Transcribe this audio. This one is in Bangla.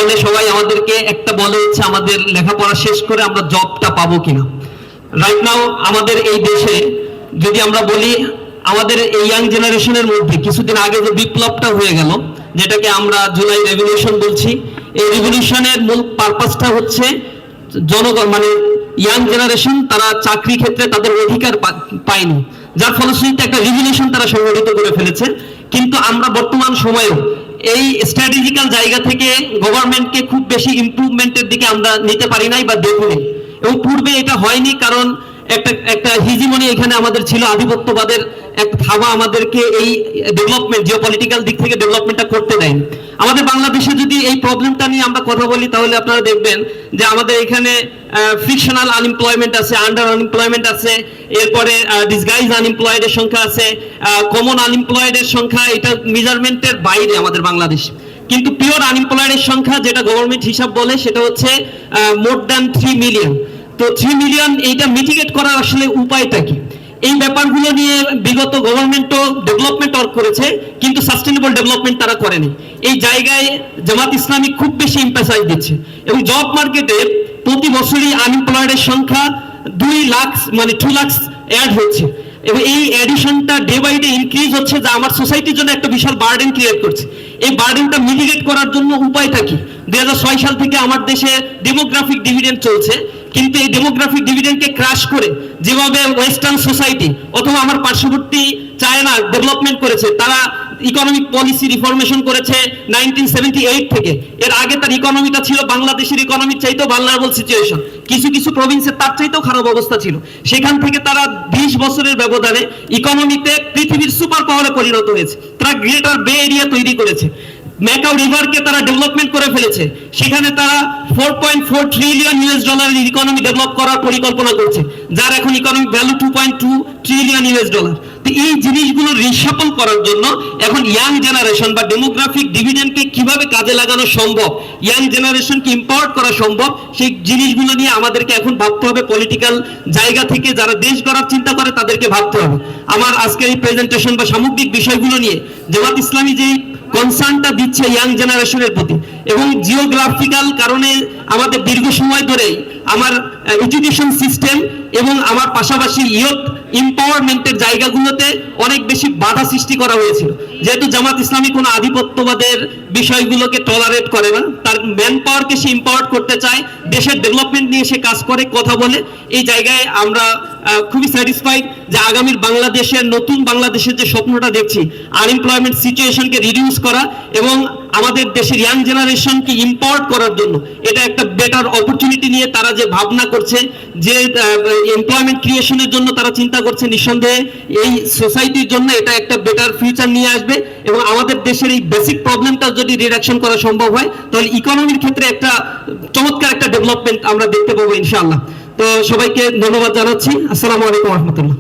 কারণে সবাই আমাদেরকে একটা বলে হচ্ছে আমাদের লেখাপড়া শেষ করে আমরা জবটা পাবো কিনা। রাইট নাও আমাদের এই দেশে যদি আমরা বলি, আমাদের এই ইয়াং জেনারেশনের মধ্যে কিছুদিন আগে যে বিপ্লবটা হয়ে গেল, যেটাকে আমরা জুলাই রেভলিউশন বলছি, এই রেভলিউশনের মূল পারপাসটা হচ্ছে জনগণ মানে ইয়াং জেনারেশন তারা চাকরি ক্ষেত্রে তাদের অধিকার পায়নি, যার ফলশ্রুতিতে একটা রেভলিউশন তারা সংগঠিত করে ফেলেছে। কিন্তু আমরা বর্তমান সময়েও এই স্ট্র্যাটেজিক্যাল জায়গা থেকে গভর্নমেন্টকে খুব বেশি ইমপ্রুভমেন্টের দিকে আমরা নিতে পারি নাই বা দেখিনি, এবং পূর্বে এটা হয়নি কারণ একটা হিজিমনি এখানে আমাদের ছিল, আধিপত্যবাদের একটা থাবা আমাদেরকে এই ডেভেলপমেন্ট জিওপলিটিক্যাল দিক থেকে ডেভেলপমেন্টটা করতে দেয়নি। আমাদের বাংলাদেশে যদি এই প্রবলেমটা নিয়ে আমরা কথা বলি তাহলে আপনারা দেখবেন যে আমাদের এখানে ফ্রিকশনাল আনএমপ্লয়মেন্ট আছে, আন্ডার আনএমপ্লয়মেন্ট আছে, এরপরে ডিসগাইজ আনএমপ্লয়েডের সংখ্যা আছে, কমন আনএমপ্লয়েডের সংখ্যা, এটা মেজারমেন্টের বাইরে আমাদের বাংলাদেশ। কিন্তু পিওর আনএমপ্লয়েডের সংখ্যা যেটা গভর্নমেন্ট হিসাব বলে সেটা হচ্ছে মোর দ্যান 3 মিলিয়ন। তো 3 মিলিয়ন এইটা মিটিগেট করার আসলে উপায়টা কি? এই ব্যাপারগুলো নিয়ে বিগত গভর্নমেন্টও ডেভেলপমেন্ট ওয়ার্ক করেছে, কিন্তু সাস্টেনেবল ডেভেলপমেন্ট তারা করেনি। এই জায়গায় জামাত ইসলামী খুব বেশি এমফাসাইজ দিচ্ছে, এবং জব মার্কেটে প্রতি বছরই আনএমপ্লয়েডের সংখ্যা 2 লাখ মানে 2 লাখ অ্যাড হচ্ছে, এবং এই অ্যাডিশনটা ডে বাই ডে ইনক্রিজ হচ্ছে, যা আমার সোসাইটির জন্য একটা বিশাল বার্ডেন ক্রিয়েট করছে। এই বার্ডেনটা মিটিগেট করার জন্য উপায়টা কি? 2006 সাল থেকে আমার দেশে ডেমোগ্রাফিক ডিভিডেন্ড চলছে, কিন্তু এই ডেমোগ্রাফিক ডিভিডেন্ডকে ক্রাশ করে যেভাবে ওয়েস্টার্ন সোসাইটি অথবা আমার পার্শ্ববর্তী চায়না ডেভেলপমেন্ট করেছে, তারা ইকোনমিক পলিসি রিফরমেশন করেছে 1978 থেকে। এর আগে তার ইকোনমিটা ছিল বাংলাদেশের ইকোনমির চাইতেও ভালনারেবল সিচুয়েশন, কিছু কিছু প্রভিন্সের তার চাইতেও খারাপ অবস্থা ছিল। সেখান থেকে তারা 20 বছরের ব্যবধানে ইকোনমিতে পৃথিবীর সুপার পাওয়ারে পরিণত হয়েছে। তারা গ্রেটার বে এরিয়া তৈরি করেছে, ম্যাকাও রিভারকে তারা ডেভেলপমেন্ট করে ফেলেছে, সেখানে তারা 4.4 ট্রিলিয়ন ইউএস ডলারের ইকোনমি ডেভেলপ করার পরিকল্পনা করছে, যার এখন economic value 2.2 trillion US dollar. তো এই জিনিসগুলো রিসাপল করার জন্য এখন ইয়াং জেনারেশন বা ডেমোগ্রাফিক ডিভিডেন্ডকে কিভাবে কাজে লাগানো সম্ভব, ইয়াং জেনারেশনকে ইম্পাওয়ার করা সম্ভব, সেই জিনিসগুলো নিয়ে আমাদেরকে এখন ভাবতে হবে। পলিটিক্যাল জায়গা থেকে যারা দেশ গড়ার চিন্তা করে তাদেরকে ভাবতে হবে। আমার আজকের এই প্রেজেন্টেশন বা সামগ্রিক বিষয়গুলো নিয়ে জামাত ইসলামী যেই কনসার্নটা দিচ্ছে ইয়াং জেনারেশনের প্রতি, এবং জিওগ্রাফিক্যাল কারণে আমাদের দীর্ঘ সময় ধরেই আমার এডুকেশন সিস্টেম এবং আমার পাশাপাশি ইয়ুথ এম্পাওয়ারমেন্টের জায়গাগুলোতে অনেক বেশি বাধা সৃষ্টি করা হয়েছিল। যেহেতু জামাত ইসলামী কোনো আধিপত্যবাদের বিষয়গুলোকে টলারেট করে না, তার ম্যান পাওয়ারকে সে এম্পাওয়ার করতে চায়, দেশের ডেভেলপমেন্ট নিয়ে সে কাজ করে, কথা বলে। এই জায়গায় আমরা খুবই স্যাটিসফাইড যে আগামীর বাংলাদেশের নতুন বাংলাদেশের যে স্বপ্নটা দেখছি, আনএমপ্লয়মেন্ট সিচুয়েশনকে রিডিউস করা এবং আমাদের দেশের ইয়াং জেনারেশনকে ইম্পাওয়ার করার জন্য এটা একটা বেটার অপরচুনিটি নিয়ে তারা যে ভাবনা করছে, যে এমপ্লয়মেন্ট ক্রিয়েশনের জন্য তারা চিন্তা করছে, নিঃসন্দেহে এই সোসাইটির জন্য এটা একটা বেটার ফিউচার নিয়ে আসবে। এবং আমাদের দেশের এই বেসিক প্রবলেমটা যদি রিডাকশন করা সম্ভব হয় তাহলে ইকোনমির ক্ষেত্রে একটা চমৎকার একটা ডেভেলপমেন্ট আমরা দেখতে পাবো ইনশাআল্লাহ। তো সবাইকে ধন্যবাদ জানাচ্ছি। আসসালামু আলাইকুম রহমতুল্লাহ।